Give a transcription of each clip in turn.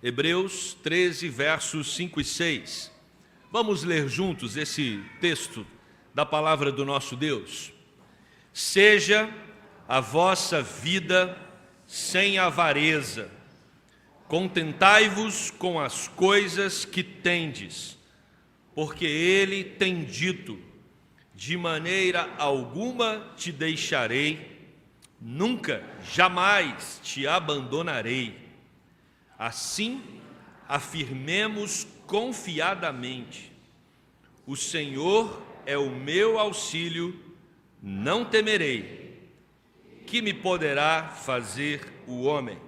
Hebreus 13, versos 5 e 6. Vamos ler juntos esse texto da palavra do nosso Deus. Seja a vossa vida sem avareza, contentai-vos com as coisas que tendes, porque ele tem dito: de maneira alguma te deixarei, nunca, jamais te abandonarei. Assim, afirmemos confiadamente: o Senhor é o meu auxílio, não temerei. Que me poderá fazer o homem?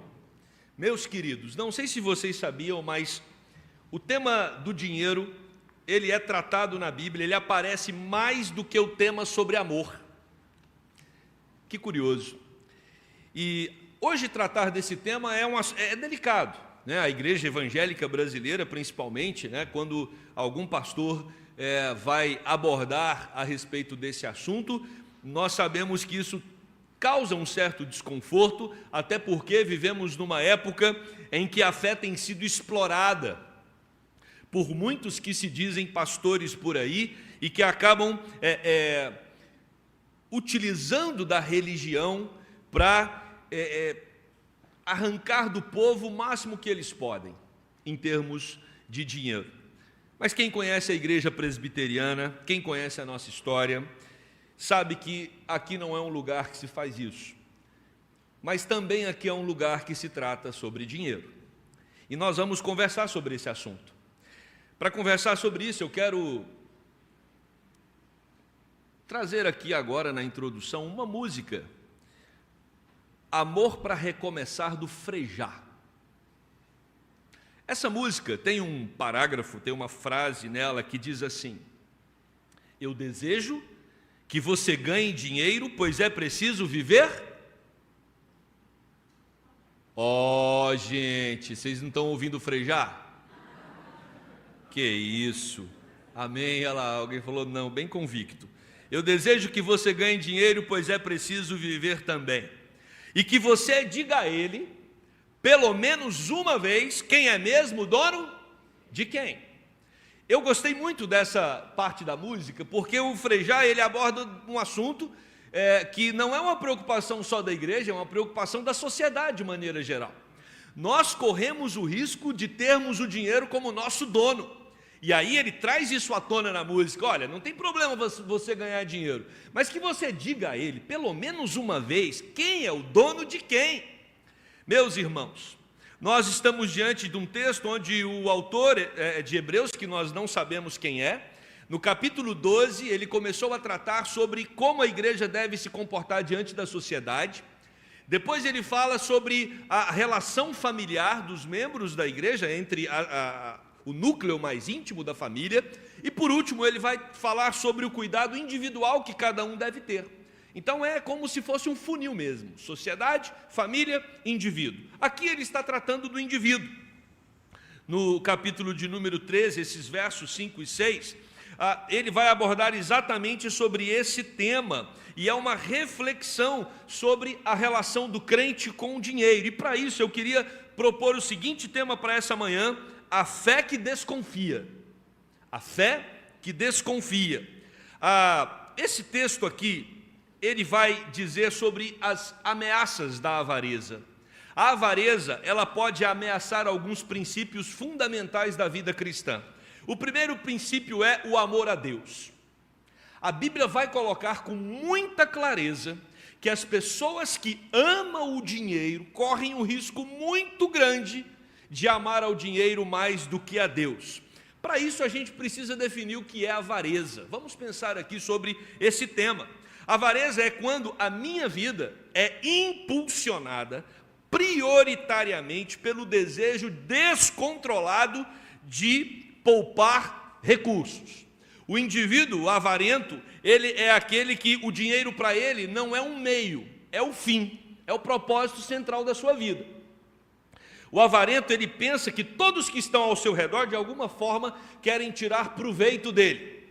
Meus queridos, não sei se vocês sabiam, mas o tema do dinheiro, ele é tratado na Bíblia, ele aparece mais do que o tema sobre amor. Que curioso. E hoje tratar desse tema é delicado, né? A igreja evangélica brasileira, principalmente, né, quando algum pastor vai abordar a respeito desse assunto, nós sabemos que isso causa um certo desconforto, até porque vivemos numa época em que a fé tem sido explorada por muitos que se dizem pastores por aí e que acabam utilizando da religião para arrancar do povo o máximo que eles podem, em termos de dinheiro. Mas quem conhece a igreja presbiteriana, quem conhece a nossa história, sabe que aqui não é um lugar que se faz isso. Mas também aqui é um lugar que se trata sobre dinheiro. E nós vamos conversar sobre esse assunto. Para conversar sobre isso, eu quero trazer aqui agora na introdução uma música, Amor para Recomeçar, do Frejá. Essa música tem um parágrafo, tem uma frase nela que diz assim: eu desejo que você ganhe dinheiro, pois é preciso viver. Ó, gente, vocês não estão ouvindo o Frejá? Que isso, amém. Alguém falou não, bem convicto. Eu desejo que você ganhe dinheiro, pois é preciso viver também. E que você diga a ele, pelo menos uma vez, quem é mesmo o dono de quem. Eu gostei muito dessa parte da música, porque o Frejá, ele aborda um assunto que não é uma preocupação só da igreja, é uma preocupação da sociedade de maneira geral. Nós corremos o risco de termos o dinheiro como nosso dono. E aí ele traz isso à tona na música: olha, não tem problema você ganhar dinheiro, mas que você diga a ele, pelo menos uma vez, quem é o dono de quem. Meus irmãos, nós estamos diante de um texto onde o autor de Hebreus, que nós não sabemos quem é, no capítulo 12, ele começou a tratar sobre como a igreja deve se comportar diante da sociedade. Depois ele fala sobre a relação familiar dos membros da igreja, entre o núcleo mais íntimo da família, e por último ele vai falar sobre o cuidado individual que cada um deve ter. Então é como se fosse um funil mesmo: sociedade, família, indivíduo. Aqui ele está tratando do indivíduo. No capítulo de número 13, esses versos 5 e 6, ele vai abordar exatamente sobre esse tema, e é uma reflexão sobre a relação do crente com o dinheiro. E para isso eu queria propor o seguinte tema para essa manhã: a fé que desconfia. A fé que desconfia. Esse texto aqui, ele vai dizer sobre as ameaças da avareza. A avareza, ela pode ameaçar alguns princípios fundamentais da vida cristã. O primeiro princípio é o amor a Deus. A Bíblia vai colocar com muita clareza que as pessoas que amam o dinheiro correm um risco muito grande de amar ao dinheiro mais do que a Deus. Para isso a gente precisa definir o que é avareza. Vamos pensar aqui sobre esse tema. Avareza é quando a minha vida é impulsionada prioritariamente pelo desejo descontrolado de poupar recursos. O indivíduo avarento, ele é aquele que o dinheiro para ele não é um meio, é o fim, é o propósito central da sua vida. O avarento, ele pensa que todos que estão ao seu redor, de alguma forma, querem tirar proveito dele.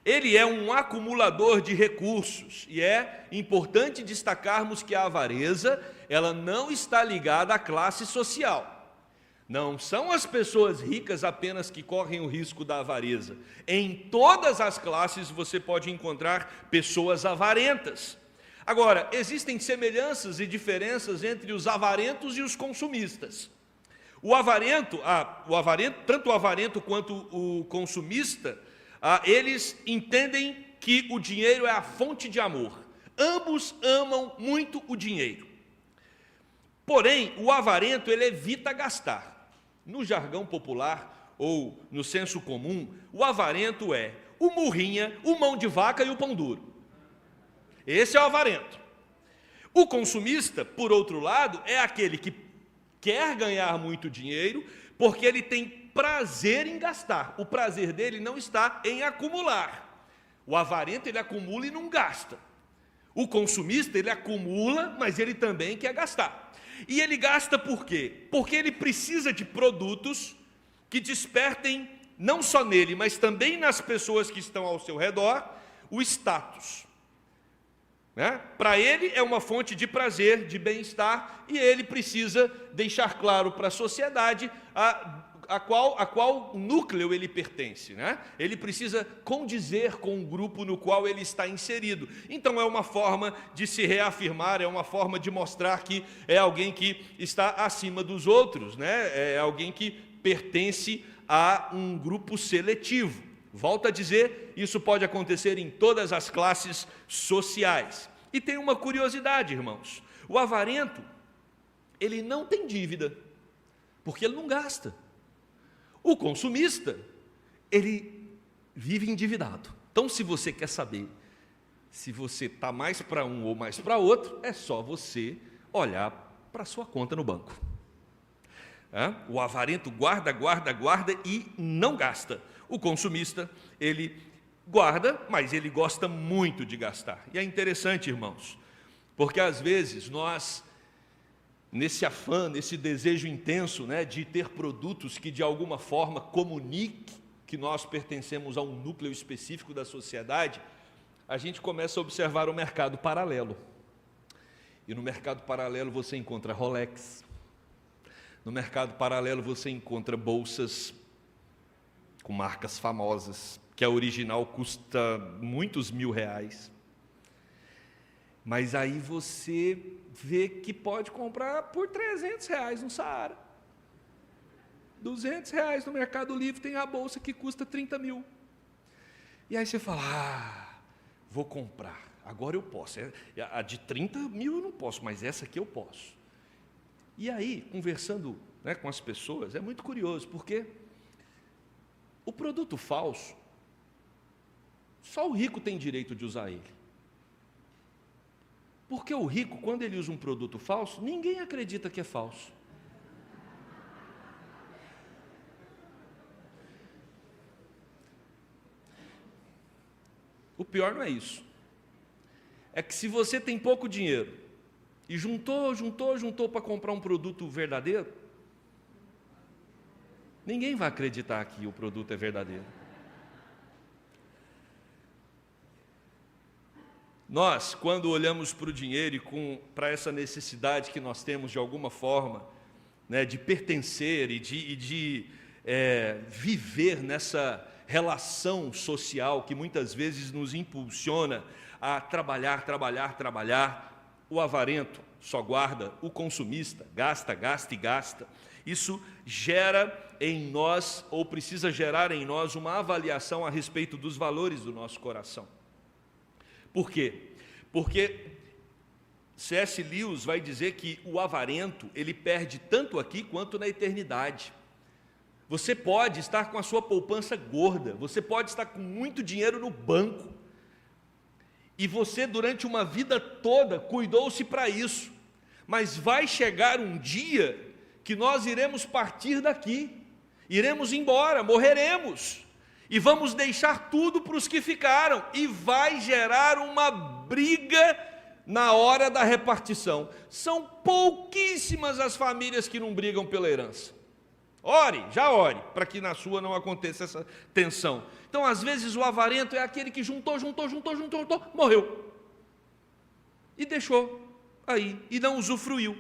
Ele é um acumulador de recursos, e é importante destacarmos que a avareza, ela não está ligada à classe social. Não são as pessoas ricas apenas que correm o risco da avareza. Em todas as classes você pode encontrar pessoas avarentas. Agora, existem semelhanças e diferenças entre os avarentos e os consumistas. O avarento, tanto o avarento quanto o consumista, eles entendem que o dinheiro é a fonte de amor. Ambos amam muito o dinheiro. Porém, o avarento, ele evita gastar. No jargão popular, ou no senso comum, o avarento é o murrinha, o mão de vaca e o pão duro. Esse é o avarento. O consumista, por outro lado, é aquele que quer ganhar muito dinheiro, porque ele tem prazer em gastar. O prazer dele não está em acumular. O avarento, ele acumula e não gasta. O consumista, ele acumula, mas ele também quer gastar. E ele gasta por quê? Porque ele precisa de produtos que despertem, não só nele, mas também nas pessoas que estão ao seu redor, o status. Para ele é uma fonte de prazer, de bem-estar, e ele precisa deixar claro para a sociedade a qual núcleo ele pertence. Ele precisa condizer com o grupo no qual ele está inserido. Então é uma forma de se reafirmar, é uma forma de mostrar que é alguém que está acima dos outros, é alguém que pertence a um grupo seletivo. Volto a dizer, isso pode acontecer em todas as classes sociais. E tem uma curiosidade, irmãos. O avarento, ele não tem dívida, porque ele não gasta. O consumista, ele vive endividado. Então, se você quer saber se você está mais para um ou mais para outro, é só você olhar para a sua conta no banco. O avarento guarda e não gasta. O consumista, ele guarda, mas ele gosta muito de gastar. E é interessante, irmãos, porque às vezes nós, nesse afã, nesse desejo intenso, de ter produtos que de alguma forma comunique que nós pertencemos a um núcleo específico da sociedade, a gente começa a observar o mercado paralelo. E no mercado paralelo você encontra Rolex, no mercado paralelo você encontra bolsas com marcas famosas, que a original custa muitos R$1.000. Mas aí você vê que pode comprar por R$300 no Saara. R$200 no Mercado Livre tem a bolsa que custa 30 mil. E aí você fala, vou comprar, agora eu posso. A de 30 mil eu não posso, mas essa aqui eu posso. E aí, conversando com as pessoas, é muito curioso, porque o produto falso, só o rico tem direito de usar ele. Porque o rico, quando ele usa um produto falso, ninguém acredita que é falso. O pior não é isso. É que se você tem pouco dinheiro e juntou para comprar um produto verdadeiro, ninguém vai acreditar que o produto é verdadeiro. Nós, quando olhamos para o dinheiro e para essa necessidade que nós temos de alguma forma, de pertencer e de viver nessa relação social que muitas vezes nos impulsiona a trabalhar, o avarento só guarda, o consumista gasta e gasta. Isso gera em nós, ou precisa gerar em nós, uma avaliação a respeito dos valores do nosso coração. Por quê? Porque C.S. Lewis vai dizer que o avarento, ele perde tanto aqui quanto na eternidade. Você pode estar com a sua poupança gorda, você pode estar com muito dinheiro no banco, e você durante uma vida toda cuidou-se para isso, mas vai chegar um dia que nós iremos partir daqui, iremos embora, morreremos, e vamos deixar tudo para os que ficaram, e vai gerar uma briga na hora da repartição. São pouquíssimas as famílias que não brigam pela herança. Já ore, para que na sua não aconteça essa tensão. Então, às vezes, o avarento é aquele que juntou, morreu. E deixou aí, e não usufruiu.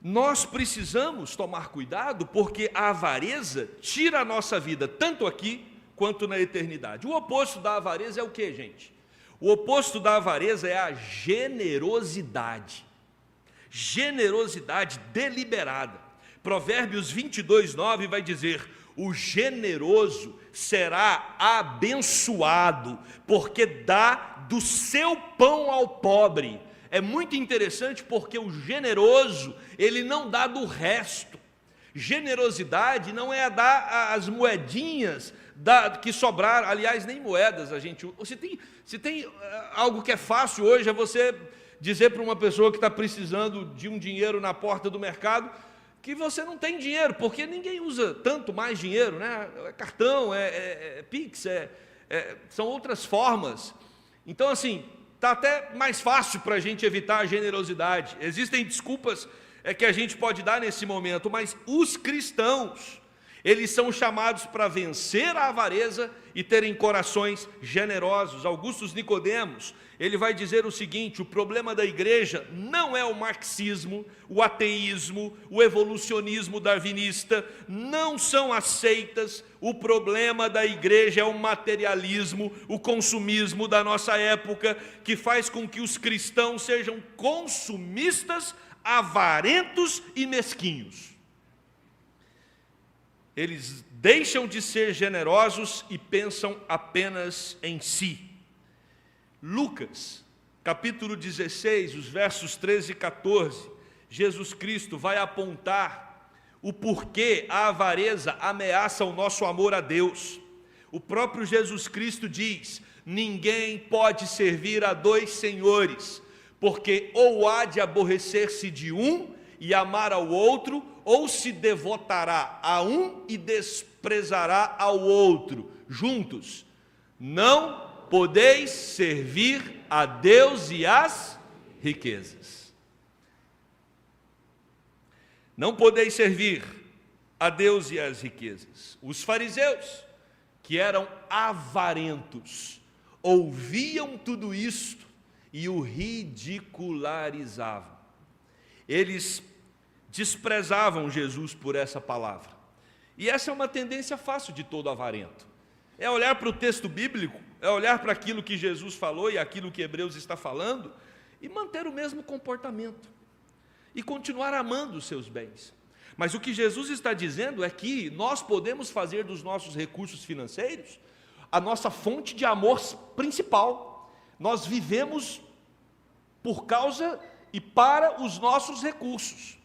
nós precisamos tomar cuidado, porque a avareza tira a nossa vida, tanto aqui quanto na eternidade. O oposto da avareza é o que, gente? O oposto da avareza é a generosidade. Generosidade deliberada. Provérbios 22:9 vai dizer: o generoso será abençoado, porque dá do seu pão ao pobre. É muito interessante, porque o generoso, ele não dá do resto. Generosidade não é dar as moedinhas que sobraram, aliás, nem moedas a gente. Se tem algo que é fácil hoje, é você dizer para uma pessoa que está precisando de um dinheiro na porta do mercado, que você não tem dinheiro, porque ninguém usa tanto mais dinheiro, né? É cartão, é Pix, são outras formas. Então, assim, está até mais fácil para a gente evitar a generosidade. Existem desculpas que a gente pode dar nesse momento, mas os cristãos, eles são chamados para vencer a avareza e terem corações generosos. Augusto Nicodemos, ele vai dizer o seguinte: o problema da igreja não é o marxismo, o ateísmo, o evolucionismo darwinista, não são as seitas. O problema da igreja é o materialismo, o consumismo da nossa época, que faz com que os cristãos sejam consumistas, avarentos e mesquinhos. Eles deixam de ser generosos e pensam apenas em si. Lucas, capítulo 16, os versos 13 e 14, Jesus Cristo vai apontar o porquê a avareza ameaça o nosso amor a Deus. O próprio Jesus Cristo diz: ninguém pode servir a dois senhores, porque ou há de aborrecer-se de um e amar ao outro, ou se devotará a um e desprezará ao outro. Juntos, não podeis servir a Deus e às riquezas. Não podeis servir a Deus e às riquezas. Os fariseus, que eram avarentos, ouviam tudo isto e o ridicularizavam. Eles desprezavam Jesus por essa palavra. E essa é uma tendência fácil de todo avarento. É olhar para o texto bíblico, é olhar para aquilo que Jesus falou e aquilo que Hebreus está falando, e manter o mesmo comportamento, e continuar amando os seus bens. Mas o que Jesus está dizendo é que nós podemos fazer dos nossos recursos financeiros a nossa fonte de amor principal. Nós vivemos por causa e para os nossos recursos.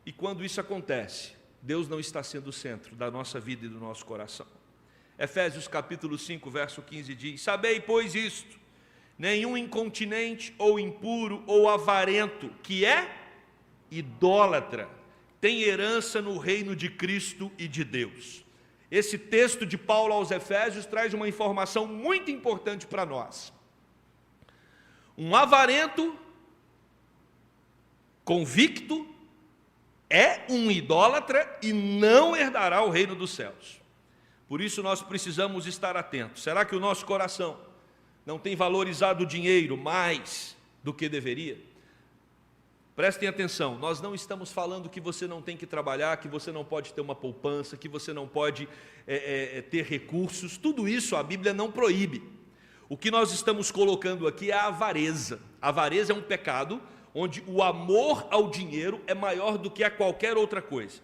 E quando isso acontece, Deus não está sendo o centro da nossa vida e do nosso coração. Efésios capítulo 5, verso 15 diz: sabei, pois, isto: nenhum incontinente ou impuro ou avarento, que é idólatra, tem herança no reino de Cristo e de Deus. Esse texto de Paulo aos Efésios traz uma informação muito importante para nós. Um avarento convicto é um idólatra e não herdará o reino dos céus. Por isso nós precisamos estar atentos. Será que o nosso coração não tem valorizado o dinheiro mais do que deveria? Prestem atenção, nós não estamos falando que você não tem que trabalhar, que você não pode ter uma poupança, que você não pode ter recursos. Tudo isso a Bíblia não proíbe. O que nós estamos colocando aqui é a avareza. A avareza é um pecado onde o amor ao dinheiro é maior do que a qualquer outra coisa.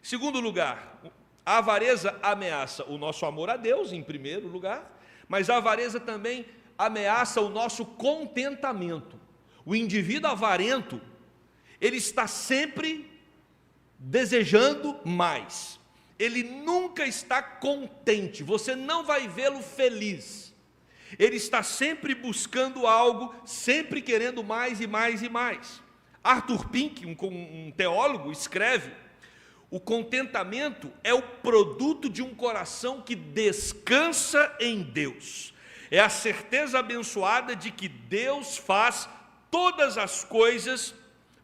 Segundo lugar, a avareza ameaça o nosso amor a Deus, em primeiro lugar, mas a avareza também ameaça o nosso contentamento. O indivíduo avarento, ele está sempre desejando mais. Ele nunca está contente, você não vai vê-lo feliz. Ele está sempre buscando algo, sempre querendo mais e mais e mais. Arthur Pink, um teólogo, escreve: o contentamento é o produto de um coração que descansa em Deus. É a certeza abençoada de que Deus faz todas as coisas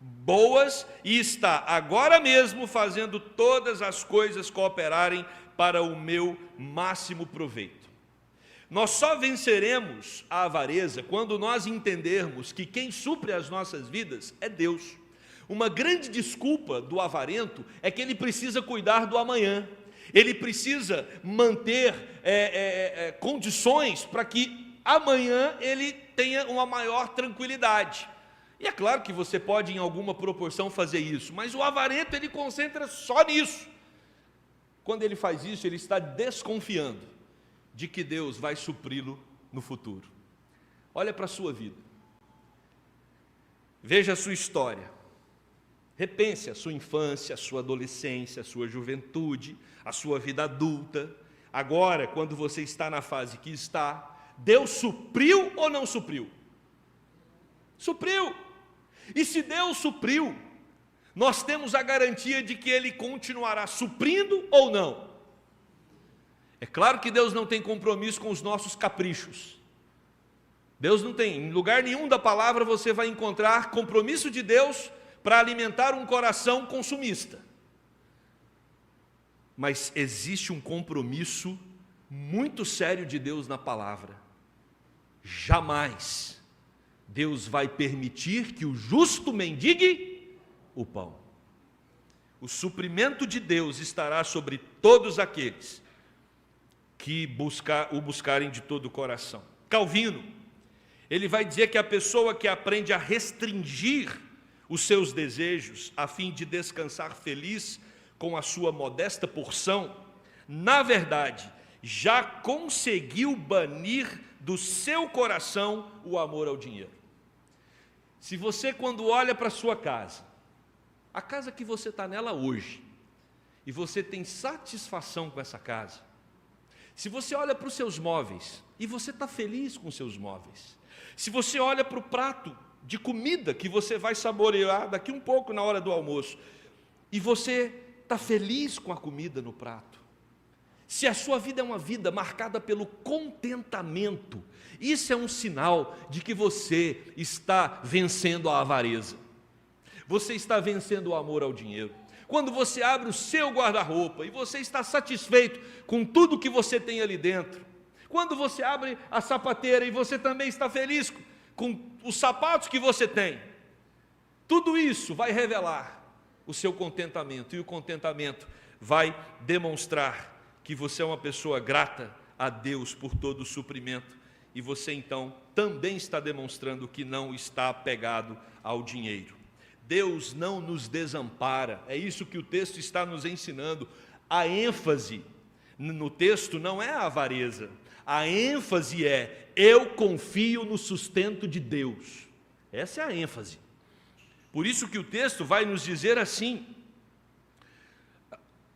boas e está agora mesmo fazendo todas as coisas cooperarem para o meu máximo proveito. Nós só venceremos a avareza quando nós entendermos que quem supre as nossas vidas é Deus. Uma grande desculpa do avarento é que ele precisa cuidar do amanhã, ele precisa manter condições para que amanhã ele tenha uma maior tranquilidade. E é claro que você pode em alguma proporção fazer isso, mas o avarento ele concentra só nisso. Quando ele faz isso, ele está desconfiando de que Deus vai supri-lo no futuro. Olha para a sua vida, veja a sua história, repense a sua infância, a sua adolescência, a sua juventude, a sua vida adulta. Agora, quando você está na fase que está, Deus supriu ou não supriu? Supriu. E se Deus supriu, nós temos a garantia de que Ele continuará suprindo ou não? É claro que Deus não tem compromisso com os nossos caprichos. Deus não tem, em lugar nenhum da palavra você vai encontrar compromisso de Deus para alimentar um coração consumista. Mas existe um compromisso muito sério de Deus na palavra. Jamais Deus vai permitir que o justo mendigue o pão. O suprimento de Deus estará sobre todos aqueles que o buscarem de todo o coração. Calvino, ele vai dizer que a pessoa que aprende a restringir os seus desejos a fim de descansar feliz com a sua modesta porção, na verdade, já conseguiu banir do seu coração o amor ao dinheiro. Se você, quando olha para a sua casa, a casa que você está nela hoje, e você tem satisfação com essa casa, se você olha para os seus móveis, e você está feliz com os seus móveis, se você olha para o prato de comida que você vai saborear daqui um pouco na hora do almoço, e você está feliz com a comida no prato, se a sua vida é uma vida marcada pelo contentamento, isso é um sinal de que você está vencendo a avareza, você está vencendo o amor ao dinheiro. Quando você abre o seu guarda-roupa e você está satisfeito com tudo que você tem ali dentro, quando você abre a sapateira e você também está feliz com os sapatos que você tem, tudo isso vai revelar o seu contentamento, e o contentamento vai demonstrar que você é uma pessoa grata a Deus por todo o suprimento, e você então também está demonstrando que não está apegado ao dinheiro. Deus não nos desampara, é isso que o texto está nos ensinando. A ênfase no texto não é a avareza, a ênfase é: eu confio no sustento de Deus. Essa é a ênfase. Por isso que o texto vai nos dizer assim: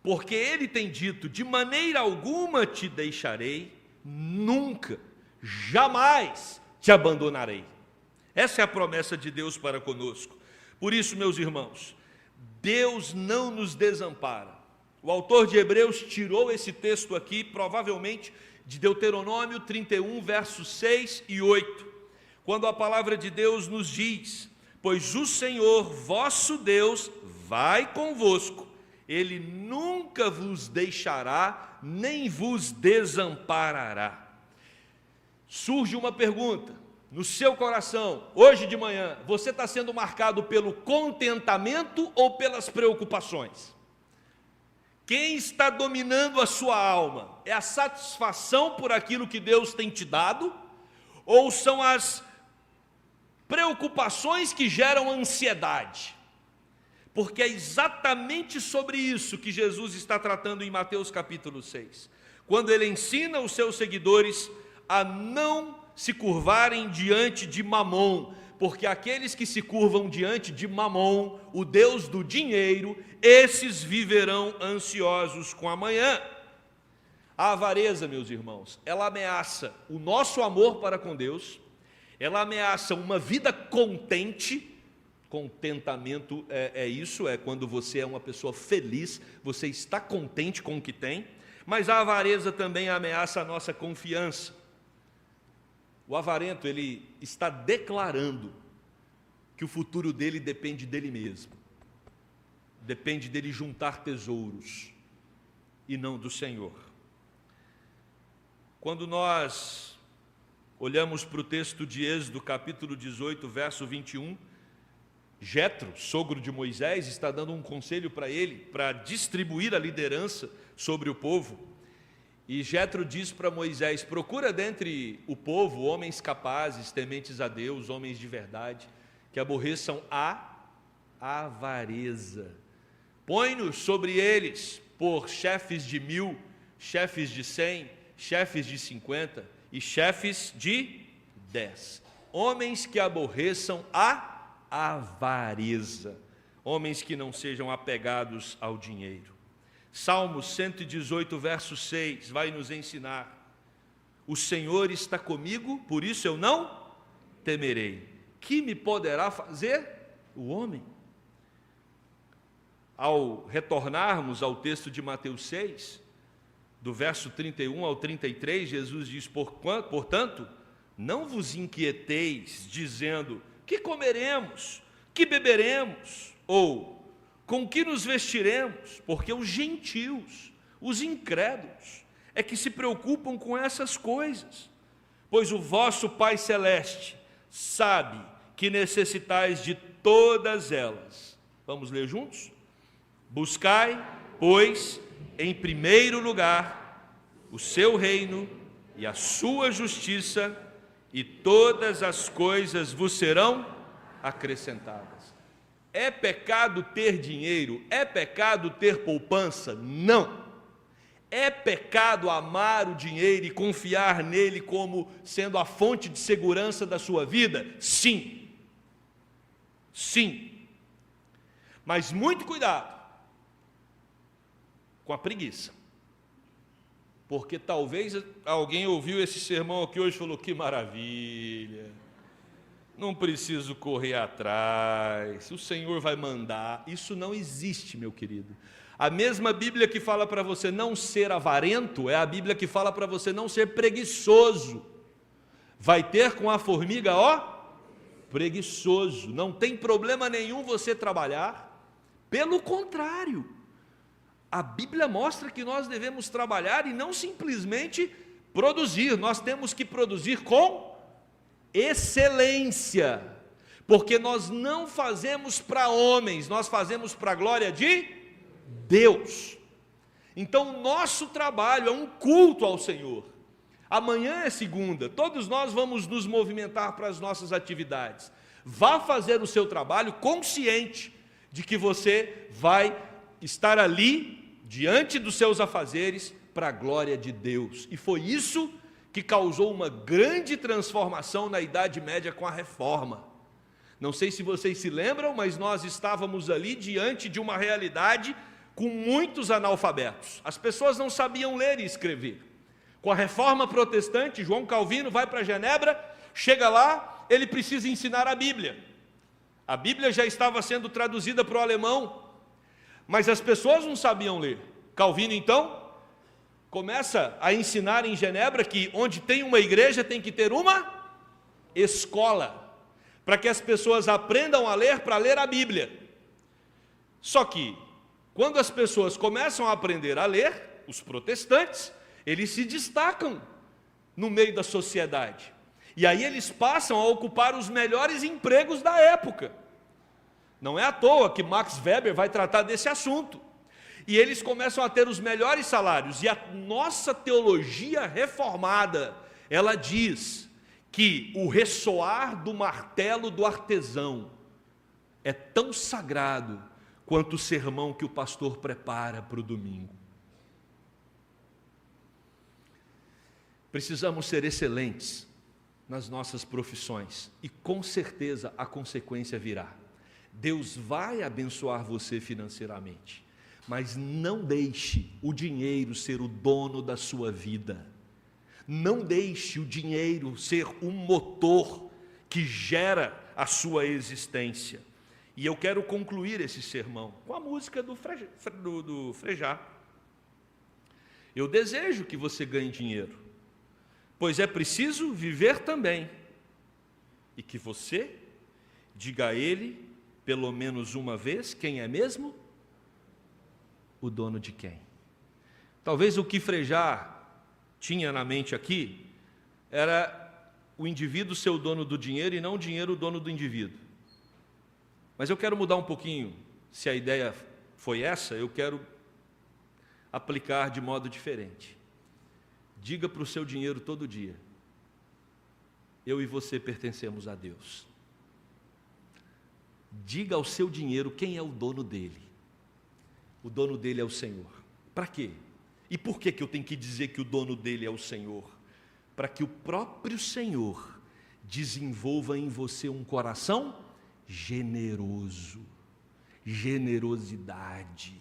porque ele tem dito, de maneira alguma te deixarei, nunca, jamais te abandonarei. Essa é a promessa de Deus para conosco. Por isso, meus irmãos, Deus não nos desampara. O autor de Hebreus tirou esse texto aqui, provavelmente, de Deuteronômio 31, versos 6 e 8, quando a palavra de Deus nos diz: pois o Senhor, vosso Deus, vai convosco, Ele nunca vos deixará, nem vos desamparará. Surge uma pergunta no seu coração, hoje de manhã: você está sendo marcado pelo contentamento ou pelas preocupações? Quem está dominando a sua alma? É a satisfação por aquilo que Deus tem te dado? Ou são as preocupações que geram ansiedade? Porque é exatamente sobre isso que Jesus está tratando em Mateus capítulo 6, quando Ele ensina os seus seguidores a não se curvarem diante de Mamon, porque aqueles que se curvam diante de Mamon, o Deus do dinheiro, esses viverão ansiosos com amanhã. A avareza, meus irmãos, ela ameaça o nosso amor para com Deus, ela ameaça uma vida contente. Contentamento é isso, é quando você é uma pessoa feliz, você está contente com o que tem, mas a avareza também ameaça a nossa confiança. O avarento, ele está declarando que o futuro dele depende dele mesmo, depende dele juntar tesouros e não do Senhor. Quando nós olhamos para o texto de Êxodo, capítulo 18, verso 21, Jetro, sogro de Moisés, está dando um conselho para ele, para distribuir a liderança sobre o povo. E Jetro diz para Moisés: procura dentre o povo homens capazes, tementes a Deus, homens de verdade, que aborreçam a avareza. Põe-nos sobre eles por chefes de 1000, chefes de 100, chefes de 50 e chefes de 10. Homens que aborreçam a avareza, homens que não sejam apegados ao dinheiro. Salmos 118, verso 6, vai nos ensinar: o Senhor está comigo, por isso eu não temerei. Que me poderá fazer o homem? Ao retornarmos ao texto de Mateus 6, do verso 31 ao 33, Jesus diz: portanto, não vos inquieteis, dizendo: que comeremos, que beberemos, ou com que nos vestiremos? Porque os gentios, os incrédulos, é que se preocupam com essas coisas. Pois o vosso Pai Celeste sabe que necessitais de todas elas. Vamos ler juntos? Buscai, pois, em primeiro lugar, o seu reino e a sua justiça, e todas as coisas vos serão acrescentadas. É pecado ter dinheiro? É pecado ter poupança? Não. É pecado amar o dinheiro e confiar nele como sendo a fonte de segurança da sua vida? Sim. Sim. Mas muito cuidado com a preguiça. Porque talvez alguém ouviu esse sermão aqui hoje e falou: que maravilha, não preciso correr atrás, o Senhor vai mandar. Isso não existe, meu querido. A mesma Bíblia que fala para você não ser avarento, é a Bíblia que fala para você não ser preguiçoso. Vai ter com a formiga, preguiçoso. Não tem problema nenhum você trabalhar, pelo contrário. A Bíblia mostra que nós devemos trabalhar e não simplesmente produzir. Nós temos que produzir com excelência, porque nós não fazemos para homens, nós fazemos para a glória de Deus. Então o nosso trabalho é um culto ao Senhor. Amanhã é segunda, todos nós vamos nos movimentar para as nossas atividades. Vá fazer o seu trabalho consciente de que você vai estar ali diante dos seus afazeres para a glória de Deus. E foi isso que causou uma grande transformação na Idade Média com a Reforma. Não sei se vocês se lembram, mas nós estávamos ali diante de uma realidade com muitos analfabetos. As pessoas não sabiam ler e escrever. Com a Reforma Protestante, João Calvino vai para Genebra, chega lá, ele precisa ensinar a Bíblia. A Bíblia já estava sendo traduzida para o alemão, mas as pessoas não sabiam ler. Calvino, então, começa a ensinar em Genebra que onde tem uma igreja tem que ter uma escola, para que as pessoas aprendam a ler para ler a Bíblia. Só que, quando as pessoas começam a aprender a ler, os protestantes, eles se destacam no meio da sociedade. E aí eles passam a ocupar os melhores empregos da época. Não é à toa que Max Weber vai tratar desse assunto. E eles começam a ter os melhores salários. E a nossa teologia reformada, ela diz que o ressoar do martelo do artesão é tão sagrado quanto o sermão que o pastor prepara para o domingo. Precisamos ser excelentes nas nossas profissões. E com certeza a consequência virá. Deus vai abençoar você financeiramente, mas não deixe o dinheiro ser o dono da sua vida. Não deixe o dinheiro ser um motor que gera a sua existência. E eu quero concluir esse sermão com a música do Frejá. Eu desejo que você ganhe dinheiro, pois é preciso viver também, e que você diga a ele, pelo menos uma vez, quem é mesmo? O dono de quem? Talvez o que Frejá tinha na mente aqui era o indivíduo ser o dono do dinheiro e não o dinheiro o dono do indivíduo. Mas eu quero mudar um pouquinho. Se a ideia foi essa, eu quero aplicar de modo diferente. Diga para o seu dinheiro todo dia: eu e você pertencemos a Deus. Diga ao seu dinheiro quem é o dono dele. O dono dele é o Senhor. Para quê? E por que eu tenho que dizer que o dono dele é o Senhor? Para que o próprio Senhor desenvolva em você um coração generoso, generosidade.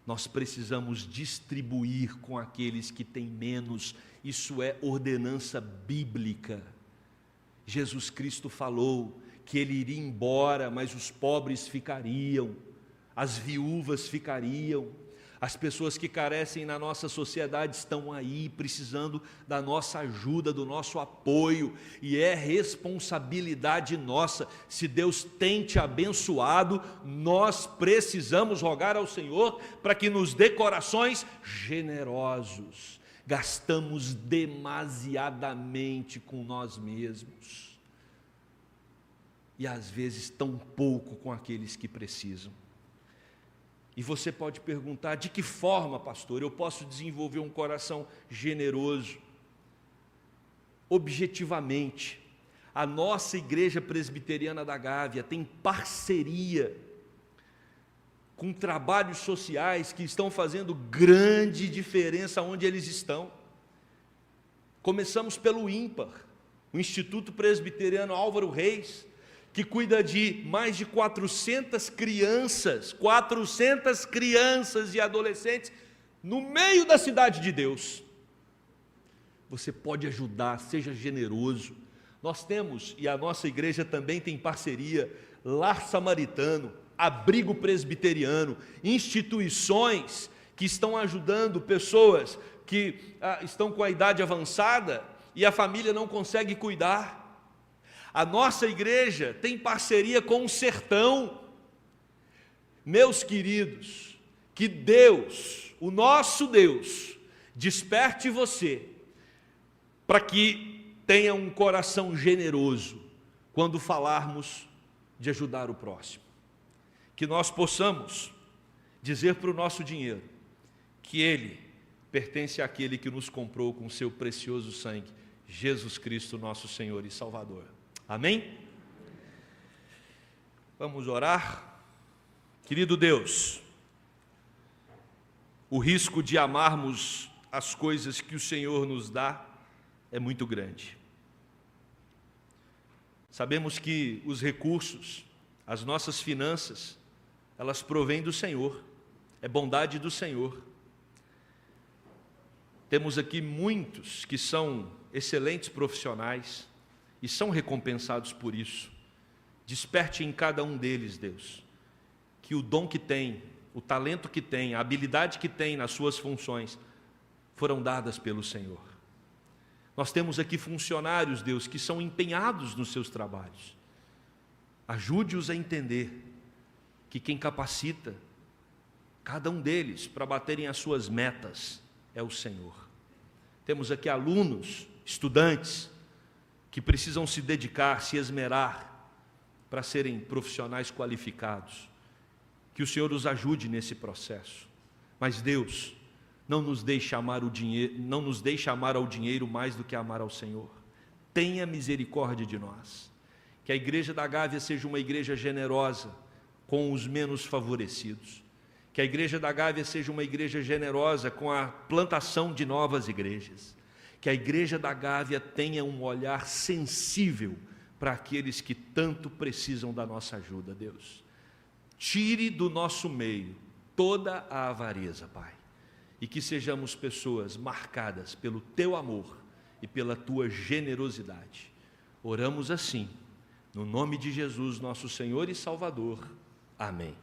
Nós precisamos distribuir com aqueles que têm menos. Isso é ordenança bíblica. Jesus Cristo falou que Ele iria embora, mas os pobres ficariam, as viúvas ficariam. As pessoas que carecem na nossa sociedade estão aí, precisando da nossa ajuda, do nosso apoio, e é responsabilidade nossa. Se Deus tem te abençoado, nós precisamos rogar ao Senhor para que nos dê corações generosos. Gastamos demasiadamente com nós mesmos, e às vezes tão pouco com aqueles que precisam. E você pode perguntar: de que forma, pastor, eu posso desenvolver um coração generoso? Objetivamente, a nossa Igreja Presbiteriana da Gávea tem parceria com trabalhos sociais que estão fazendo grande diferença onde eles estão. Começamos pelo IMPAR, o Instituto Presbiteriano Álvaro Reis, que cuida de mais de 400 crianças e adolescentes no meio da cidade de Deus. Você pode ajudar, seja generoso. Nós temos, e a nossa igreja também tem parceria, Lar Samaritano, Abrigo Presbiteriano, instituições que estão ajudando pessoas que estão com a idade avançada e a família não consegue cuidar. A nossa igreja tem parceria com o Sertão. Meus queridos, que Deus, o nosso Deus, desperte você para que tenha um coração generoso quando falarmos de ajudar o próximo. Que nós possamos dizer para o nosso dinheiro que ele pertence àquele que nos comprou com seu precioso sangue, Jesus Cristo, nosso Senhor e Salvador. Amém? Vamos orar? Querido Deus, o risco de amarmos as coisas que o Senhor nos dá é muito grande. Sabemos que os recursos, as nossas finanças, elas provêm do Senhor, é bondade do Senhor. Temos aqui muitos que são excelentes profissionais e são recompensados por isso. Desperte em cada um deles, Deus, que o dom que tem, o talento que tem, a habilidade que tem nas suas funções, foram dadas pelo Senhor. Nós temos aqui funcionários, Deus, que são empenhados nos seus trabalhos. Ajude-os a entender que quem capacita cada um deles para baterem as suas metas é o Senhor. Temos aqui alunos, estudantes, que precisam se dedicar, se esmerar para serem profissionais qualificados. Que o Senhor os ajude nesse processo. Mas Deus, não nos deixe amar o dinheiro, não nos deixe amar ao dinheiro mais do que amar ao Senhor. Tenha misericórdia de nós. Que a igreja da Gávea seja uma igreja generosa com os menos favorecidos. Que a igreja da Gávea seja uma igreja generosa com a plantação de novas igrejas. Que a igreja da Gávea tenha um olhar sensível para aqueles que tanto precisam da nossa ajuda, Deus. Tire do nosso meio toda a avareza, Pai, e que sejamos pessoas marcadas pelo Teu amor e pela Tua generosidade. Oramos assim, no nome de Jesus, nosso Senhor e Salvador. Amém.